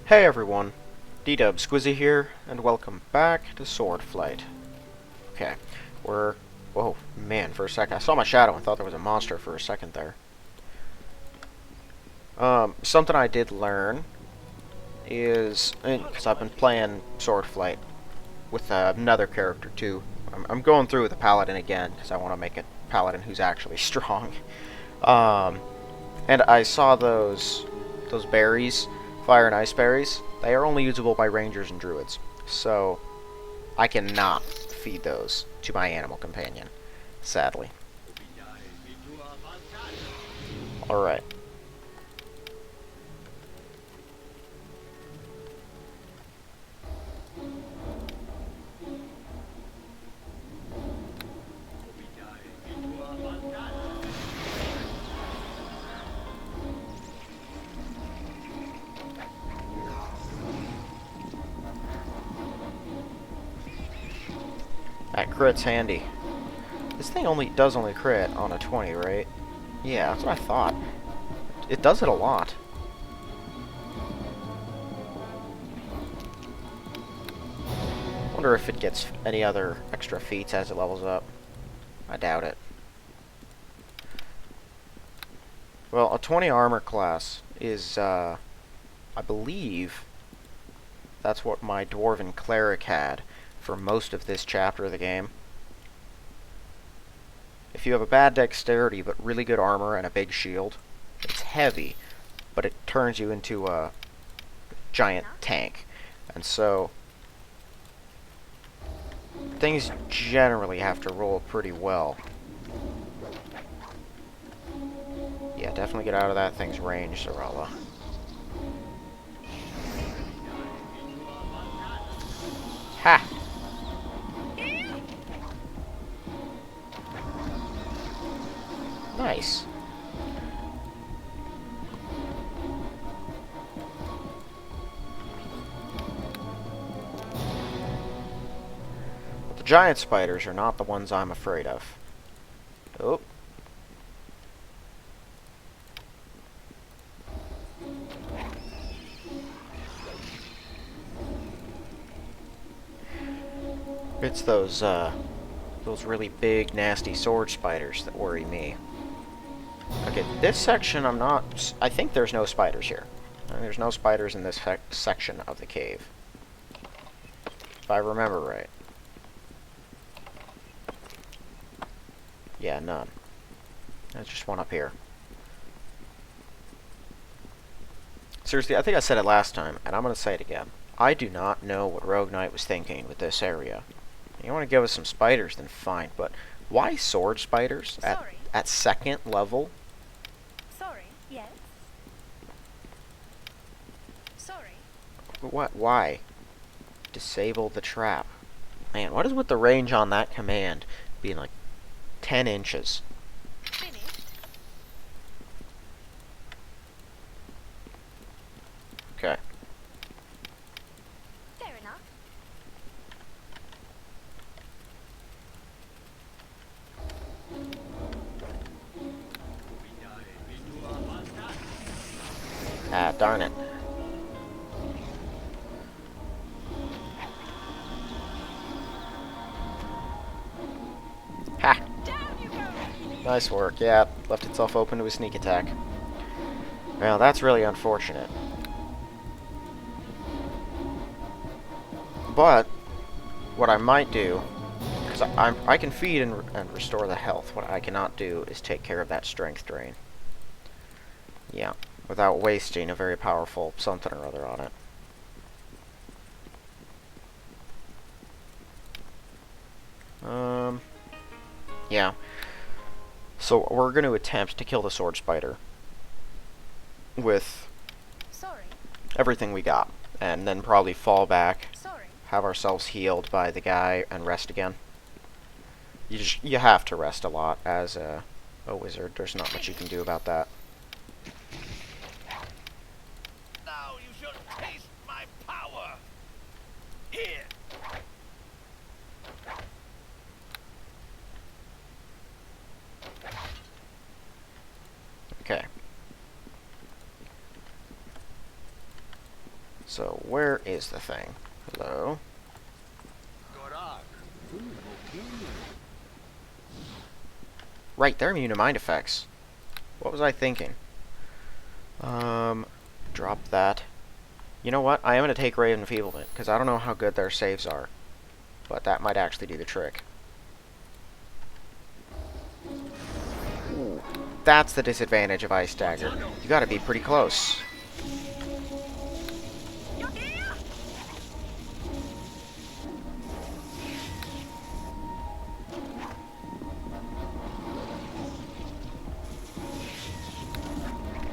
Hey everyone, D-Dub Squizzy here, and welcome back to Swordflight. Okay, whoa, man, for a second, I saw my shadow and thought there was a monster for a second there. Something I did learn is, because I've been playing Swordflight with another character too. I'm going through with the Paladin again, because I want to make a Paladin who's actually strong. And I saw those berries, fire and ice berries. They are only usable by rangers and druids, so I cannot feed those to my animal companion, sadly. Alright. That crit's handy. This thing does only crit on a 20, right? Yeah, that's what I thought. It does it a lot. Wonder if it gets any other extra feats as it levels up. I doubt it. Well, a 20 armor class is, I believe, that's what my dwarven cleric had for most of this chapter of the game. If you have a bad dexterity but really good armor and a big shield, it's heavy, but it turns you into a giant tank. And so things generally have to roll pretty well. Yeah, definitely get out of that thing's range, Zarella. Ha! Nice. But the giant spiders are not the ones I'm afraid of. Oh. It's those really big, nasty sword spiders that worry me. Okay, this section I think there's no spiders here. There's no spiders in this section of the cave. If I remember right. Yeah, none. There's just one up here. Seriously, I think I said it last time, and I'm going to say it again. I do not know what Rogue Knight was thinking with this area. You want to give us some spiders, then fine, but why sword spiders at second level? Sorry, yes. Sorry. What? Why? Disable the trap. Man, what is with the range on that command being like 10 inches? Finished. Okay. Fair enough. Ah, darn it. Ha! Down you go. Nice work. Yeah, left itself open to a sneak attack. Well, that's really unfortunate. But what I might do, because I can feed and restore the health. What I cannot do is take care of that strength drain. Yeah, without wasting a very powerful something or other on it. Yeah. So we're going to attempt to kill the sword spider with everything we got, and then probably fall back, have ourselves healed by the guy, and rest again. You have to rest a lot as a wizard. There's not much you can do about that. Now you shall taste my power. Here. Okay. So, where is the thing? Hello? Right, they're immune to mind effects. What was I thinking? Drop that. You know what? I am going to take Ray of Enfeeblement, because I don't know how good their saves are. But that might actually do the trick. Ooh, that's the disadvantage of Ice Dagger. You gotta be pretty close.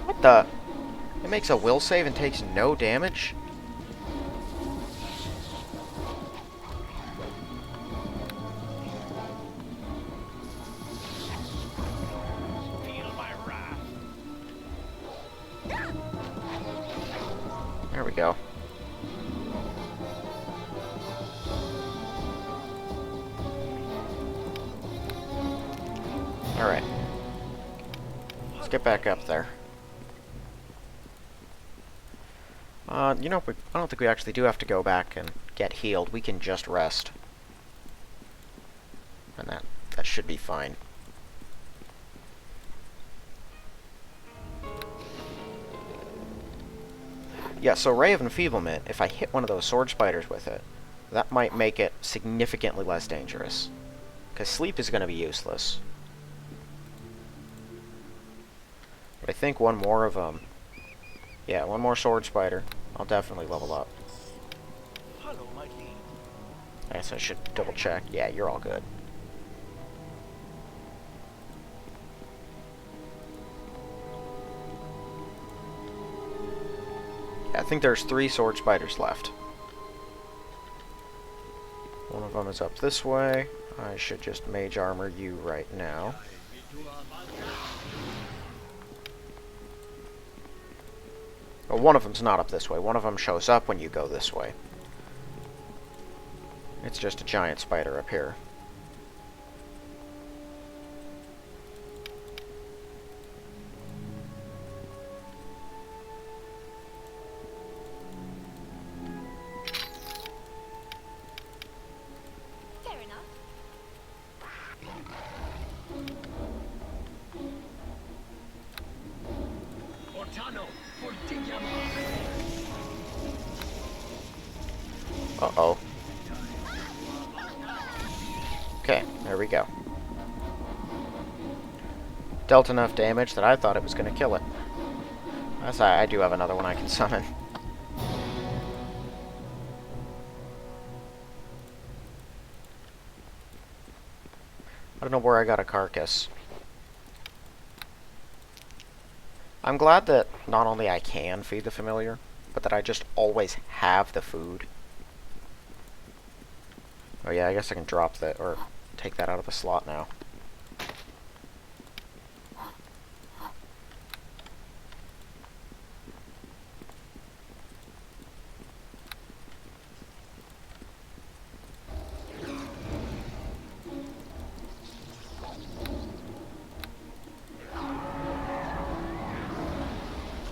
What the? It makes a will save and takes no damage? Feel my wrath. There we go. Alright. Let's get back up there. You know, I don't think we actually do have to go back and get healed. We can just rest. And that should be fine. Yeah, so Ray of Enfeeblement, if I hit one of those sword spiders with it, that might make it significantly less dangerous. Because sleep is going to be useless. But I think one more of them... Yeah, one more sword spider. I'll definitely level up. Follow my lead. I guess I should double check. Yeah, you're all good. Yeah, I think there's 3 sword spiders left. One of them is up this way. I should just mage armor you right now. Well, one of them's not up this way. One of them shows up when you go this way. It's just a giant spider up here. Fair enough. Uh-oh. Okay, there we go. Dealt enough damage that I thought it was going to kill it. Yes, I do have another one I can summon. I don't know where I got a carcass. I'm glad that not only I can feed the familiar, but that I just always have the food. Oh yeah, I guess I can drop that, or take that out of the slot now.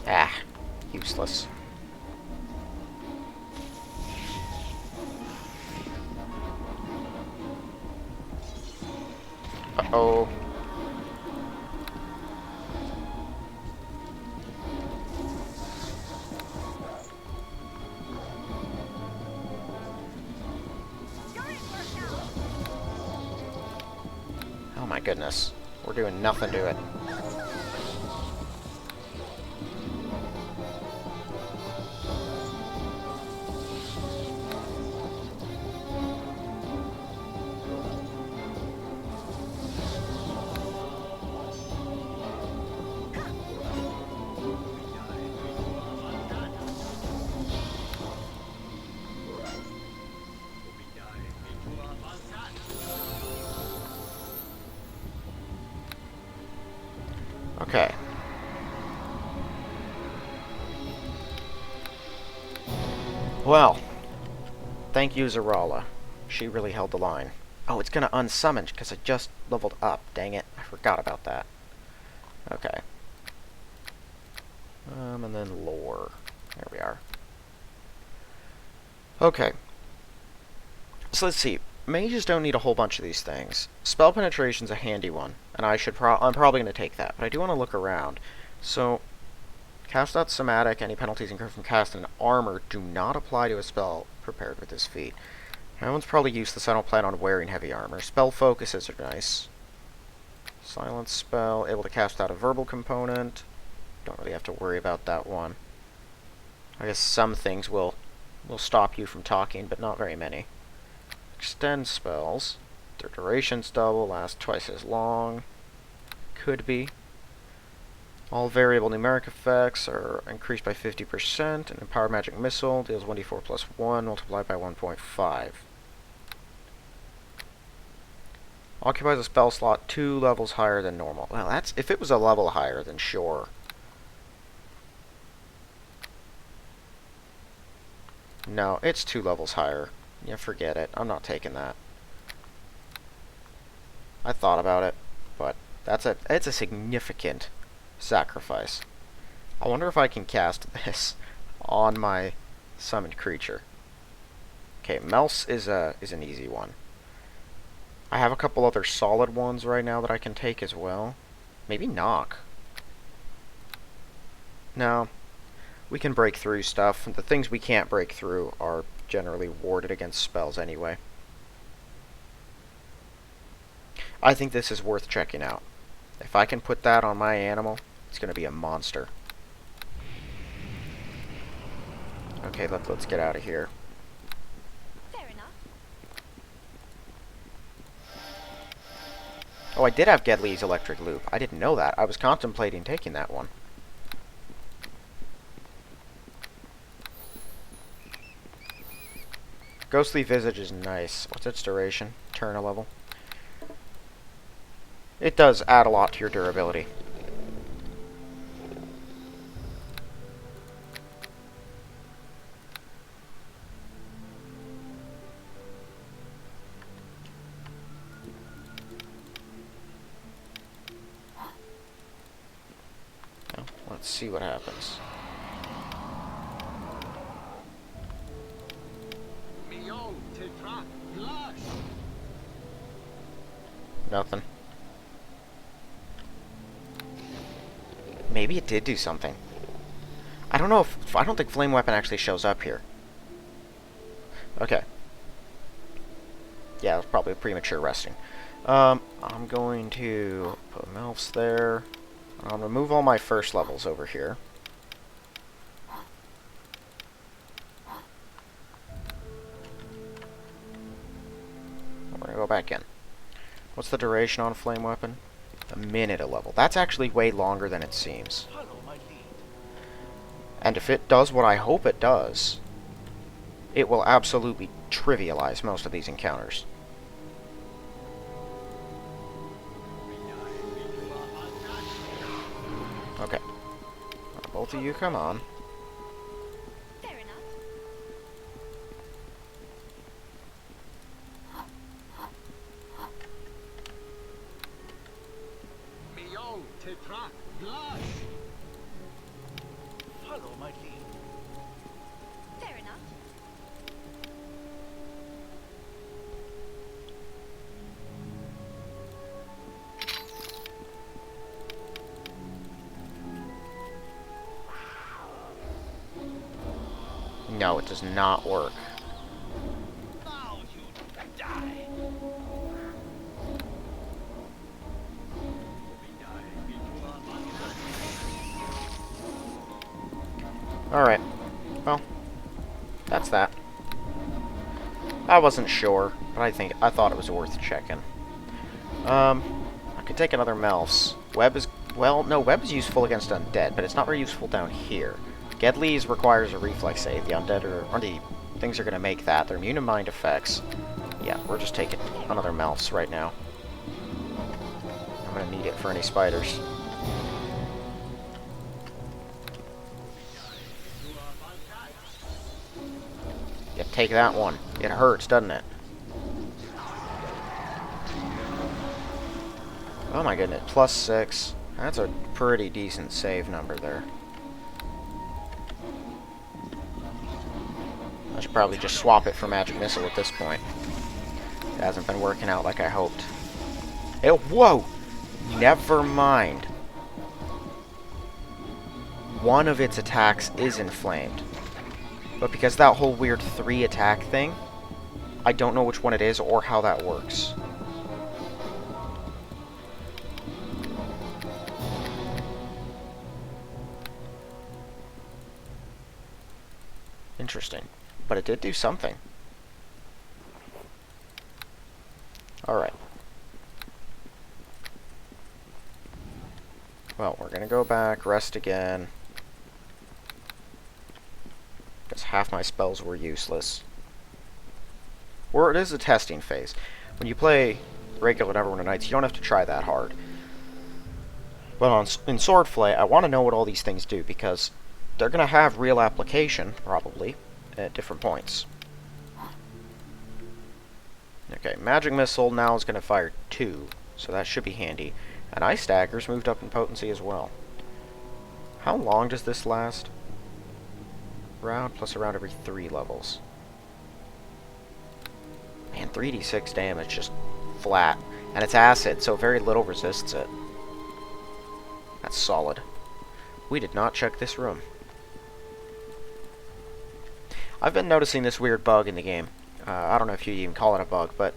Ah, useless. Uh-oh. Oh my goodness. We're doing nothing to it. Okay. Well, thank you, Zarala. She really held the line. Oh, it's gonna unsummon because I just leveled up. Dang it. I forgot about that. Okay. And then lore. There we are. Okay. So let's see. Mages don't need a whole bunch of these things. Spell penetration's a handy one, and I'm probably going to take that. But I do want to look around. So, cast out somatic. Any penalties incurred from casting armor do not apply to a spell prepared with this feat. That one's probably useless. I don't plan on wearing heavy armor. Spell focuses are nice. Silence spell, able to cast out a verbal component. Don't really have to worry about that one. I guess some things will stop you from talking, but not very many. Extend spells. Their duration's double, last twice as long. Could be. All variable numeric effects are increased by 50%. An Empowered Magic Missile deals 1d4 plus 1, multiplied by 1.5. Occupies a spell slot 2 levels higher than normal. Well, that's if it was a level higher, then sure. No, it's 2 levels higher. Yeah, forget it. I'm not taking that. I thought about it, but it's a significant sacrifice. I wonder if I can cast this on my summoned creature. Okay, Melf's is an easy one. I have a couple other solid ones right now that I can take as well. Maybe Knock. No. We can break through stuff. The things we can't break through are generally warded against spells anyway. I think this is worth checking out. If I can put that on my animal, it's going to be a monster. Okay, let's get out of here. Fair enough. Oh, I did have Gedley's electric loop. I didn't know that. I was contemplating taking that one. Ghostly Visage is nice. What's its duration? Turn a level. It does add a lot to your durability. Now, let's see what happens. Nothing. Maybe it did do something. I don't know if... I don't think Flame Weapon actually shows up here. Okay. Yeah, it was probably premature resting. I'm going to put Melfs there. I'll remove all my first levels over here. We're going to go back in. What's the duration on Flame Weapon? A minute a level. That's actually way longer than it seems. Follow my lead. And if it does what I hope it does, it will absolutely trivialize most of these encounters. Okay. Both of you come on. Fair enough. Follow my lead. Fair enough. No, it does not work. Now you die. Alright. Well, that's that. I wasn't sure, but I thought it was worth checking. I could take another Melfs. Web is... Well, no, Web is useful against undead, but it's not very useful down here. Gedley's requires a reflex save. The undead or the things are going to make that. They're immune to mind effects. Yeah, we're just taking another Melfs right now. I'm going to need it for any spiders. Yep, take that one. It hurts, doesn't it? Oh my goodness, +6. That's a pretty decent save number there. should probably just swap it for Magic Missile at this point. It hasn't been working out like I hoped. Whoa! Never mind. One of its attacks is inflamed. But because that whole weird 3 attack thing, I don't know which one it is or how that works. Interesting. But it did do something. Alright. Well, we're gonna go back, rest again. Because half my spells were useless. Or it is a testing phase. When you play regular Neverwinter Nights, you don't have to try that hard. But in Swordflight, I want to know what all these things do, because they're going to have real application, probably, at different points. Okay, Magic Missile now is going to fire 2, so that should be handy. And Ice Dagger's moved up in potency as well. How long does this last? Round plus a round every 3 levels. Man, 3d6 damage, just flat. And it's acid, so very little resists it. That's solid. We did not check this room. I've been noticing this weird bug in the game. I don't know if you even call it a bug, but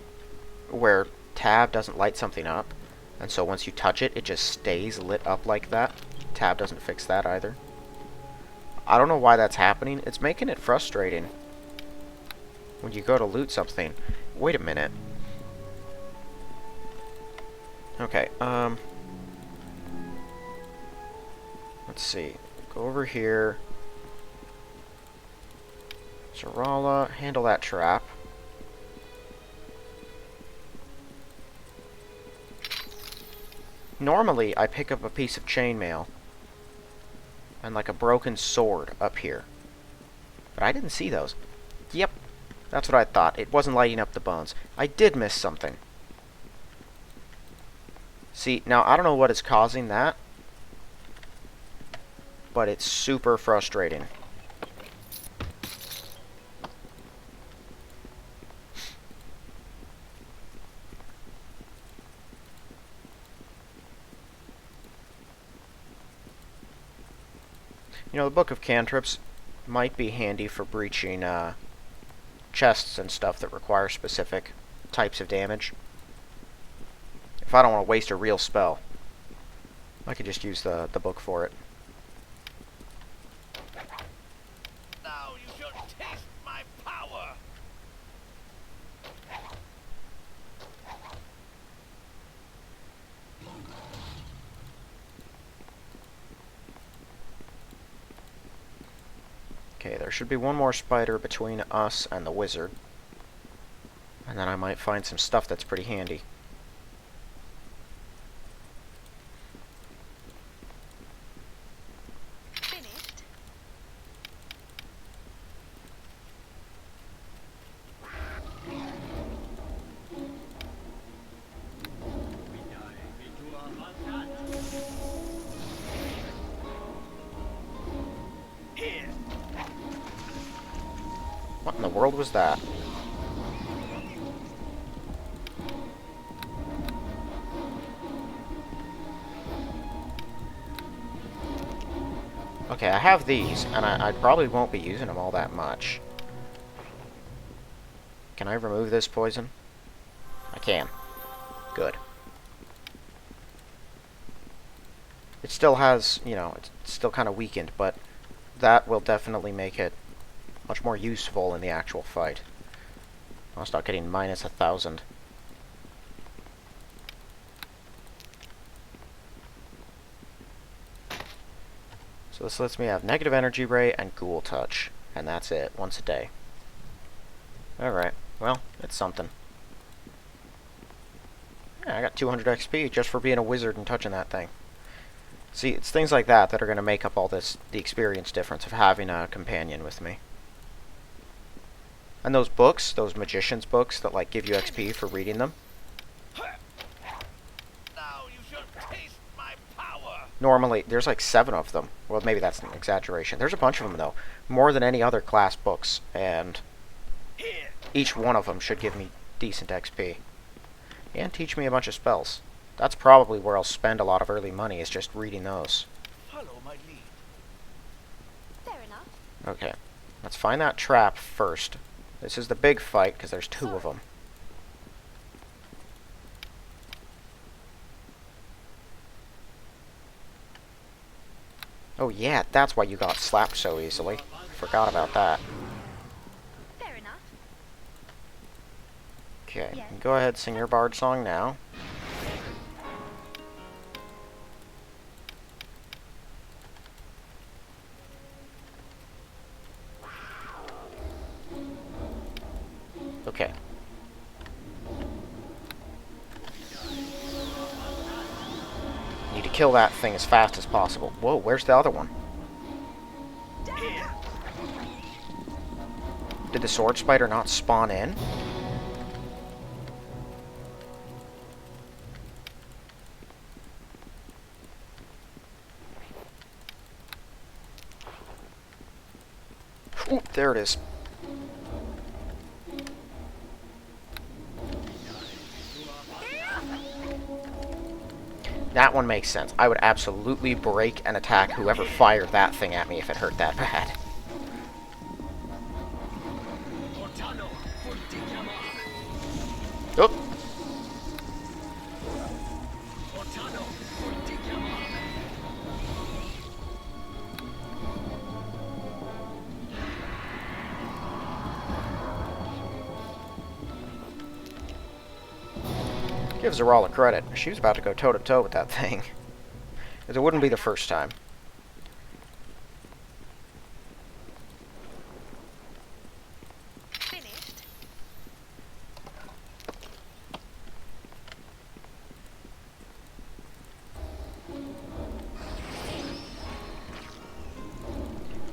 where tab doesn't light something up, and so once you touch it, it just stays lit up like that. Tab doesn't fix that either. I don't know why that's happening. It's making it frustrating when you go to loot something. Wait a minute. Okay, let's see. Go over here. Zarala, handle that trap. Normally, I pick up a piece of chainmail and like a broken sword up here. But I didn't see those. Yep, that's what I thought. It wasn't lighting up the bones. I did miss something. See, now I don't know what is causing that, but it's super frustrating. You know, the Book of Cantrips might be handy for breaching chests and stuff that require specific types of damage. If I don't want to waste a real spell, I could just use the book for it. Now you shall taste my power. Okay, there should be one more spider between us and the wizard. And then I might find some stuff that's pretty handy. Finished. Here. What in the world was that? Okay, I have these, and I probably won't be using them all that much. Can I remove this poison? I can. Good. It still has, you know, it's still kind of weakened, but that will definitely make it much more useful in the actual fight. I'll start getting minus 1,000. So this lets me have negative energy ray and ghoul touch, and that's it, once a day. Alright, well, it's something. Yeah, I got 200 XP just for being a wizard and touching that thing. See, it's things like that that are going to make up all this, the experience difference of having a companion with me. And those books, those magician's books that like give you XP for reading them, Now you shall taste my power. normally, there's like 7 of them. Well, maybe that's an exaggeration. There's a bunch of them, though. More than any other class books. And each one of them should give me decent XP. And teach me a bunch of spells. That's probably where I'll spend a lot of early money, is just reading those. Follow my lead. Fair enough. Okay, let's find that trap first. This is the big fight, because there's two of them. Oh yeah, that's why you got slapped so easily. Forgot about that. Fair enough. Okay, Yes. go ahead, sing your bard song now. Okay. Need to kill that thing as fast as possible. Whoa, where's the other one? Did the sword spider not spawn in? Ooh, there it is. That one makes sense. I would absolutely break and attack whoever fired that thing at me if it hurt that bad. Oop. Give Zarala credit. She was about to go toe-to-toe with that thing. It wouldn't be the first time. Finished.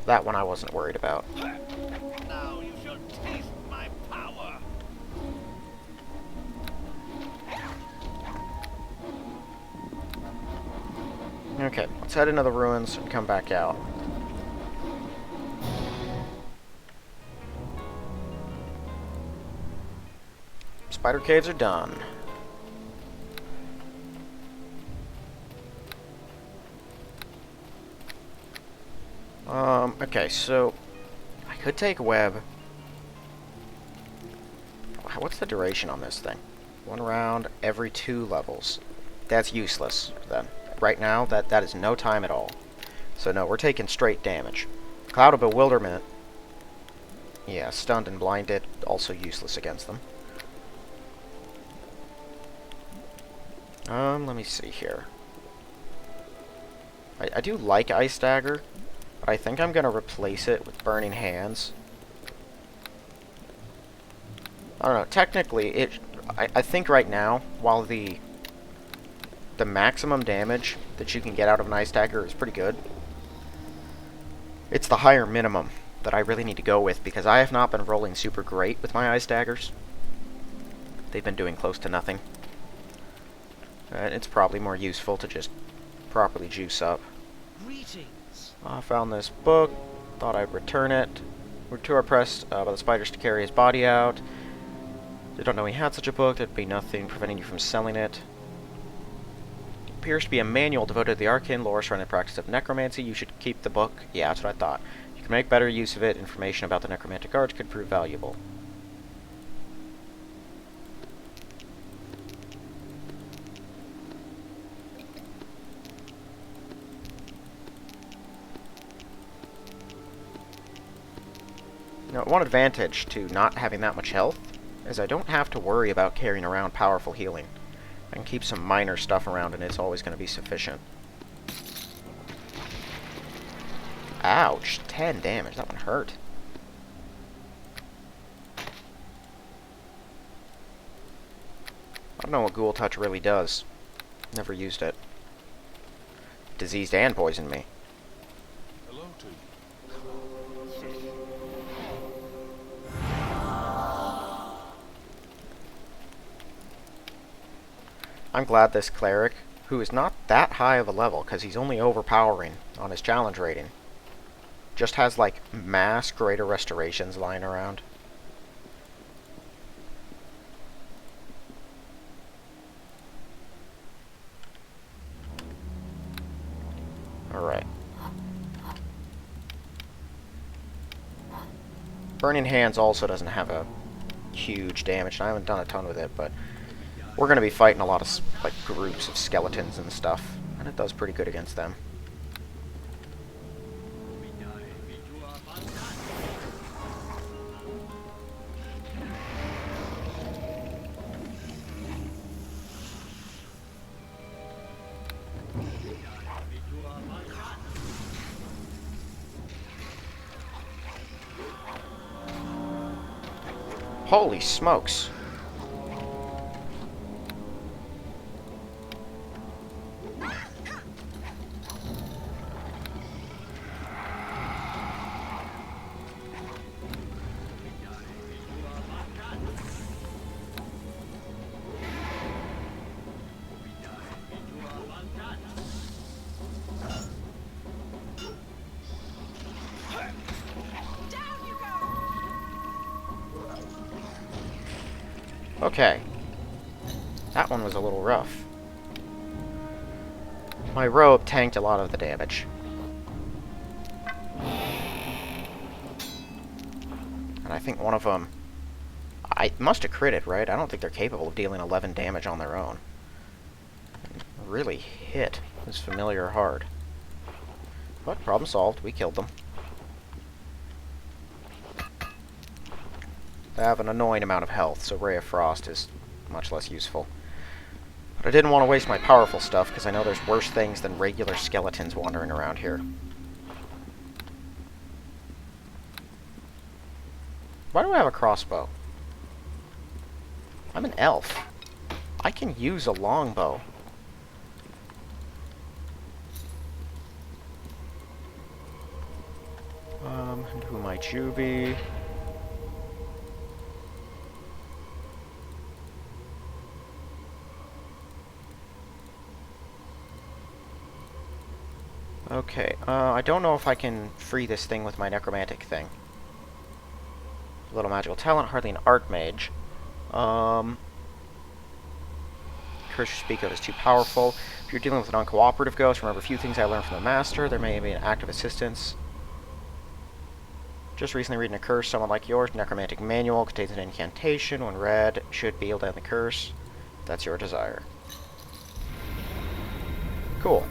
That one I wasn't worried about. Now you shall taste my power. Okay, let's head into the ruins and come back out. Spider caves are done. Okay, so I could take web. What's the duration on this thing? 1 round every 2 levels. That's useless then. Right now, that is no time at all. So no, we're taking straight damage. Cloud of Bewilderment. Yeah, stunned and blinded, also useless against them. Let me see here. I do like Ice Dagger, but I think I'm going to replace it with Burning Hands. I don't know, technically, I think right now, while the maximum damage that you can get out of an Ice Dagger is pretty good, it's the higher minimum that I really need to go with, because I have not been rolling super great with my Ice Daggers. They've been doing close to nothing. It's probably more useful to just properly juice up. Greetings. I found this book, thought I'd return it. We're too oppressed by the spiders to carry his body out. They don't know he had such a book, there'd be nothing preventing you from selling it. It appears to be a manual devoted to the arcane lore surrounding the practice of necromancy. You should keep the book. Yeah, that's what I thought. You can make better use of it. Information about the necromantic arts could prove valuable. Now, one advantage to not having that much health is I don't have to worry about carrying around powerful healing. I can keep some minor stuff around and it's always going to be sufficient. Ouch, 10 damage. That one hurt. I don't know what Ghoul Touch really does. Never used it. Diseased and poisoned me. Hello to you. I'm glad this cleric, who is not that high of a level, because he's only overpowering on his challenge rating, just has like mass greater restorations lying around. Alright. Burning Hands also doesn't have a huge damage, and I haven't done a ton with it, but we're going to be fighting a lot of like groups of skeletons and stuff, and it does pretty good against them. Holy smokes. Okay. That one was a little rough. My robe tanked a lot of the damage. And I think one of them... I must have critted, right? I don't think they're capable of dealing 11 damage on their own. Really hit this familiar hard. But problem solved. We killed them. They have an annoying amount of health, so Ray of Frost is much less useful. But I didn't want to waste my powerful stuff, because I know there's worse things than regular skeletons wandering around here. Why do I have a crossbow? I'm an elf. I can use a longbow. And who might you be? Okay, I don't know if I can free this thing with my necromantic thing. A little magical talent, hardly an archmage. Curse you speak of is too powerful. If you're dealing with an uncooperative ghost, remember a few things I learned from the master. There may be an active assistance. Just recently reading a curse, someone like yours. Necromantic manual contains an incantation. When read, should be able to end the curse. If that's your desire. Cool.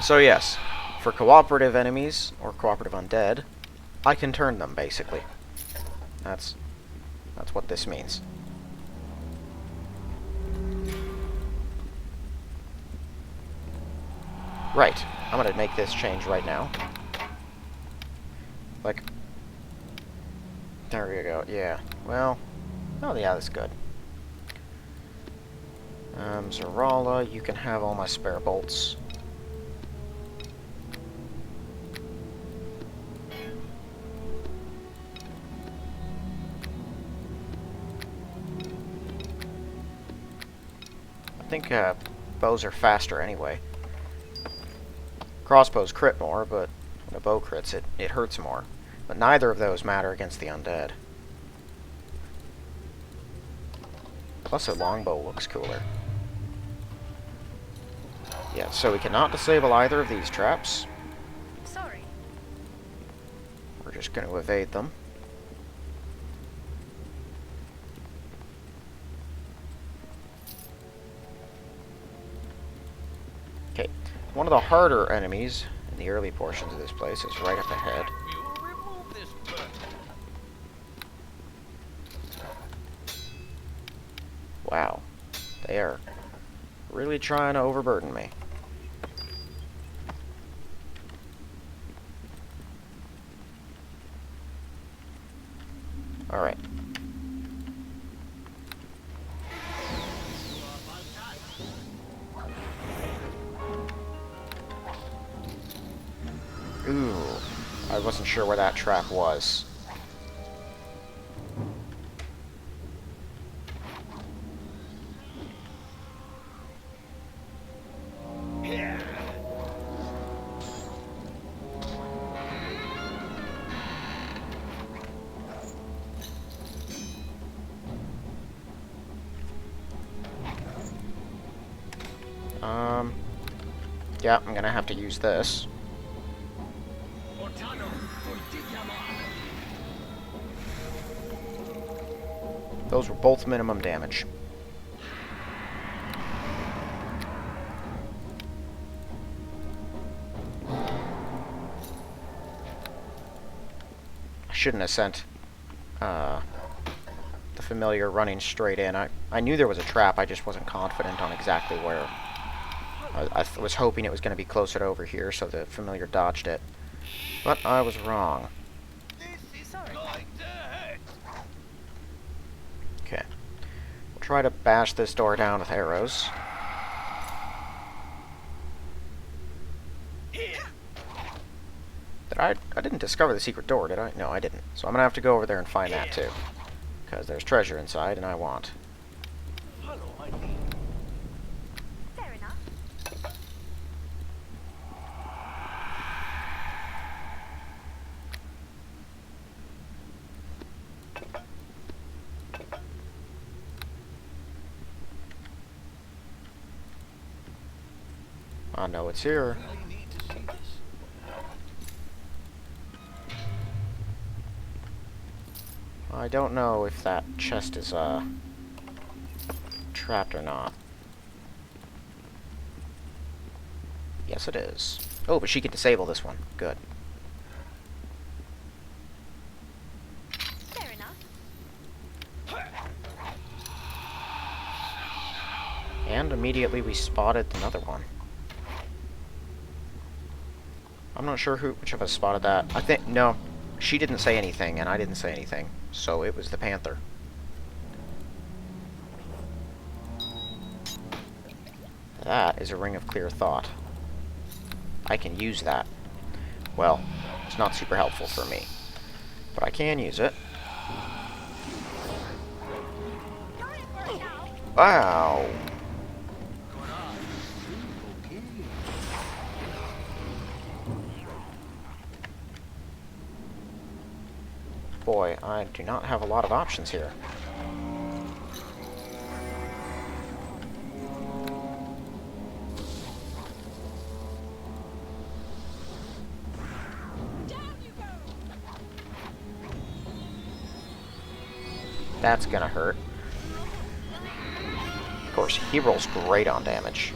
So yes, for cooperative enemies, or cooperative undead, I can turn them, basically. That's what this means. Right, I'm gonna make this change right now. Like, there we go, yeah. Well, oh yeah, that's good. Zarala, you can have all my spare bolts. I think bows are faster anyway. Crossbows crit more, but when a bow crits, it hurts more. But neither of those matter against the undead. Plus a longbow looks cooler. Yeah, so we cannot disable either of these traps. Sorry. We're just going to evade them. Okay, one of the harder enemies in the early portions of this place is right up ahead. You remove this burden. Wow, they are really trying to overburden me. Alright. Ooh, I wasn't sure where that trap was. Yeah, I'm gonna have to use this. Those were both minimum damage. I shouldn't have sent the familiar running straight in. I knew there was a trap, I just wasn't confident on exactly where. I was hoping it was going to be closer to over here, so the familiar dodged it. But I was wrong. This is going to hurt. Okay. We'll try to bash this door down with arrows. I didn't discover the secret door, did I? No, I didn't. So I'm going to have to go over there and find that, too. Because there's treasure inside, and I want. Follow my lead. Fair enough. I know it's here. Really need to see this. I don't know if that chest is, trapped or not. Yes, it is. Oh, but she can disable this one. Good. Fair enough. And immediately we spotted another one. I'm not sure which of us spotted that. I think, no, she didn't say anything, and I didn't say anything. So it was the panther. That is a ring of clear thought. I can use that. Well, it's not super helpful for me. But I can use it. Wow! Boy, I do not have a lot of options here. That's gonna hurt. Of course, he rolls great on damage.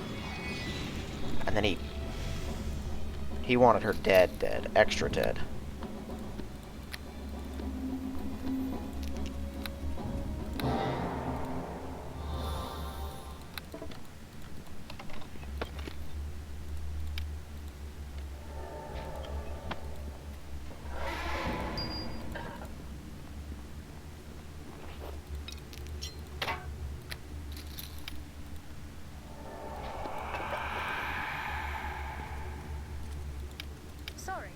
And then he wanted her dead, extra dead. Sorry.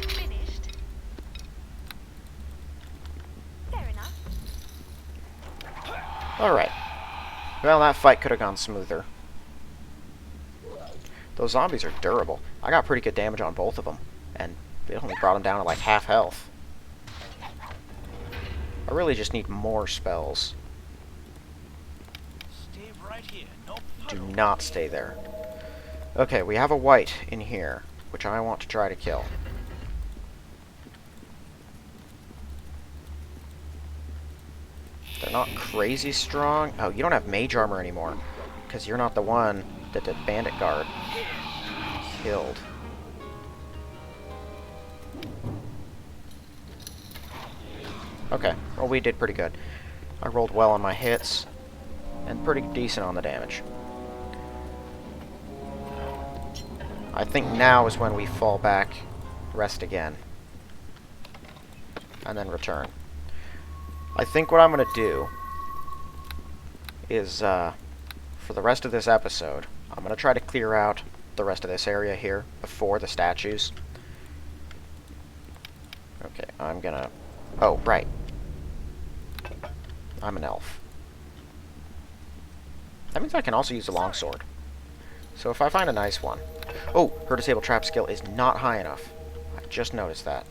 Finished. Fair enough. Alright. Well, that fight could have gone smoother. Those zombies are durable. I got pretty good damage on both of them. And it only brought them down to like half health. I really just need more spells. Stay right here. No Do follow. not stay there. Okay, we have a white in here, which I want to try to kill. They're not crazy strong. Oh, you don't have mage armor anymore, because you're not the one that the bandit guard killed. Okay, well, we did pretty good. I rolled well on my hits, and pretty decent on the damage. I think now is when we fall back, rest again, and then return. I think what I'm going to do is, for the rest of this episode, I'm going to try to clear out the rest of this area here before the statues. Okay, I'm going to... Oh, right. I'm an elf. That means I can also use a longsword. So if I find a nice one... Oh, her disable trap skill is not high enough. I just noticed that.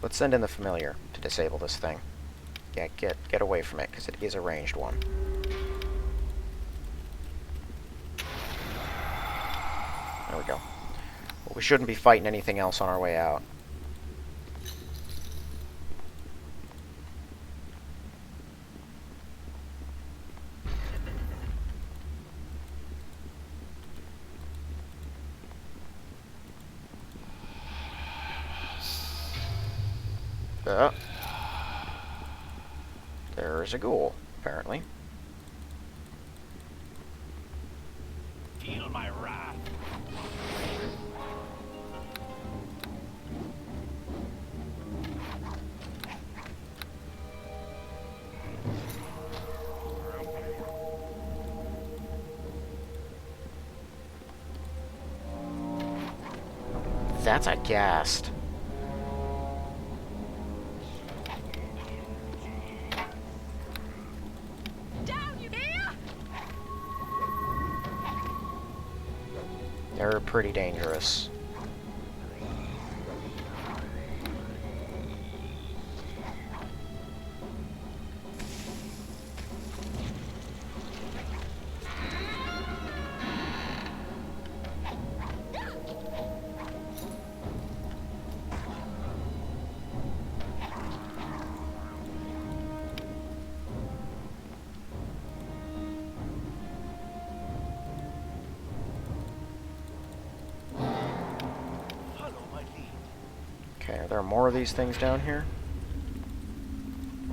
Let's send in the familiar to disable this thing. Yeah, get away from it, because it is a ranged one. There we go. Well, we shouldn't be fighting anything else on our way out. There's a ghoul, apparently. Feel my wrath. That's a ghast. Down, you hear? They're pretty dangerous. Follow my lead. Okay, are there more of these things down here?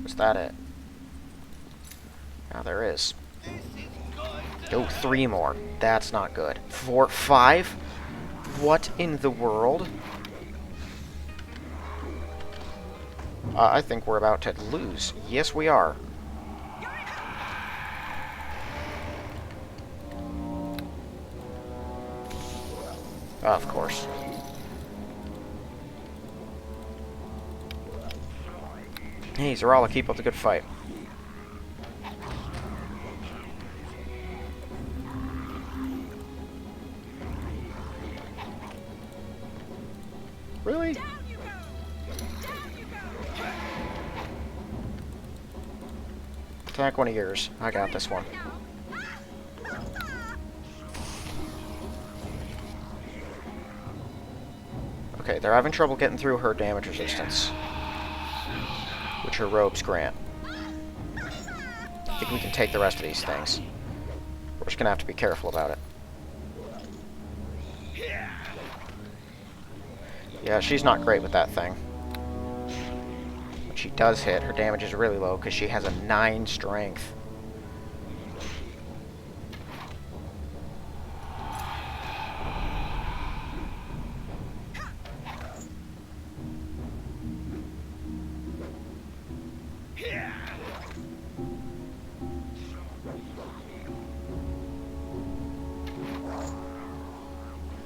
Was that it? Now there is. This is going to Oh, 3 more. That's not good. 4, 5? What in the world? I think we're about to lose. Yes, we are. Of course. Hey, Zarala, keep up the good fight. Really? Down you go! Down you go! Attack one of yours. I got this one. Okay, they're having trouble getting through her damage resistance, which her robes grant. I think we can take the rest of these things. We're just gonna have to be careful about it. Yeah, she's not great with that thing. When she does hit, her damage is really low because she has a 9 strength.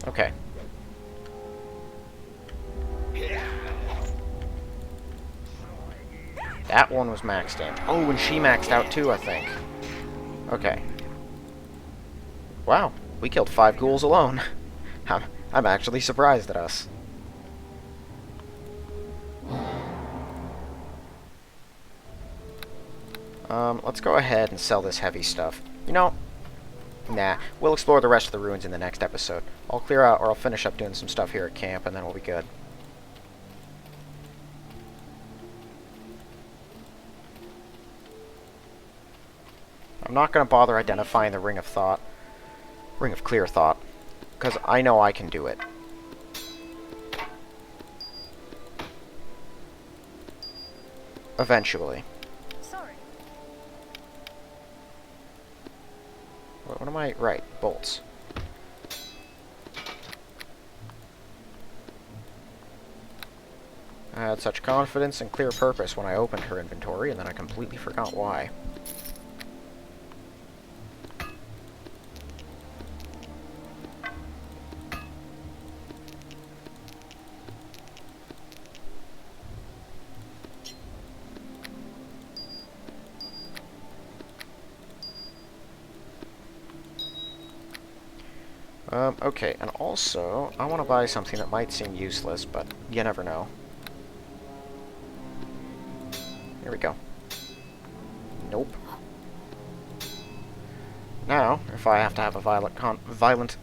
Okay. That one was maxed in. Oh, and she maxed out too, I think. Okay. Wow, we killed 5 ghouls alone. I'm actually surprised at us. Let's go ahead and sell this heavy stuff. You know, nah, we'll explore the rest of the ruins in the next episode. I'll clear out, or I'll finish up doing some stuff here at camp, and then we'll be good. I'm not going to bother identifying the Ring of Thought. Ring of Clear Thought. Because I know I can do it. Eventually. Sorry. What am I? Right, bolts. I had such confidence and clear purpose when I opened her inventory, and then I completely forgot why. Okay, and also, I want to buy something that might seem useless, but you never know. Here we go. Nope. Now, if I have to have a violent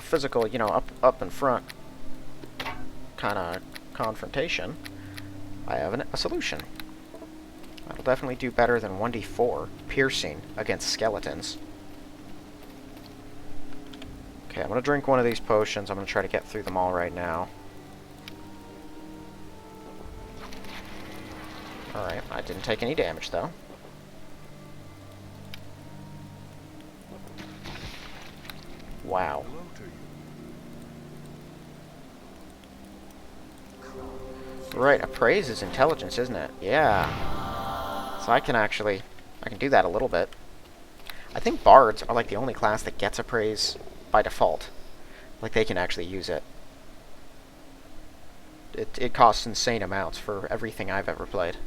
physical, you know, up in front kind of confrontation, I have a solution. That'll definitely do better than 1d4 piercing against skeletons. Okay, I'm going to drink one of these potions. I'm going to try to get through them all right now. Alright, I didn't take any damage, though. Wow. Hello to you. Right, appraise is intelligence, isn't it? Yeah. So I can do that a little bit. I think bards are like the only class that gets appraise by default. Like, they can actually use it. It costs insane amounts for everything I've ever played.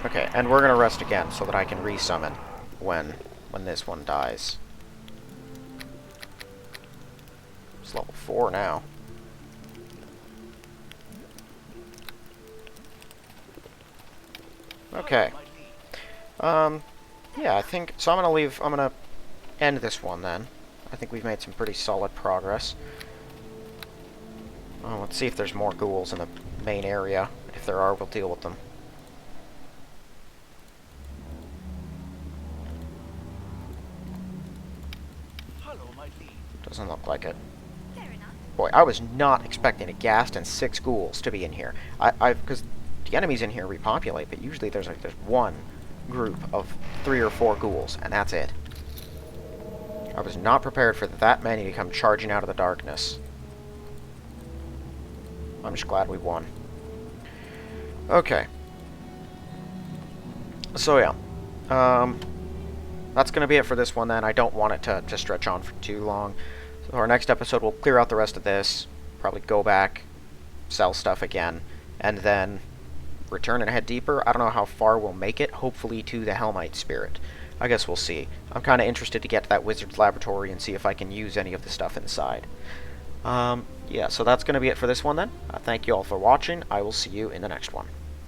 Okay, and we're gonna rest again so that I can resummon when this one dies. It's level 4 now. Okay. Yeah, I think so. I'm gonna end this one then. I think we've made some pretty solid progress. Let's see if there's more ghouls in the main area. If there are, we'll deal with them. Hello, my liege. Doesn't look like it. Fair enough. Boy, I was not expecting a ghast and 6 ghouls to be in here. Because the enemies in here repopulate, but usually there's one group of 3 or 4 ghouls, and that's it. I was not prepared for that many to come charging out of the darkness. I'm just glad we won. Okay. So yeah. That's going to be it for this one then. I don't want it to stretch on for too long. So our next episode, we'll clear out the rest of this, probably go back, sell stuff again, and then return and head deeper. I don't know how far we'll make it, hopefully to the Helmite Spirit. I guess we'll see. I'm kind of interested to get to that Wizard's Laboratory and see if I can use any of the stuff inside. Yeah, so that's going to be it for this one then. Thank you all for watching. I will see you in the next one.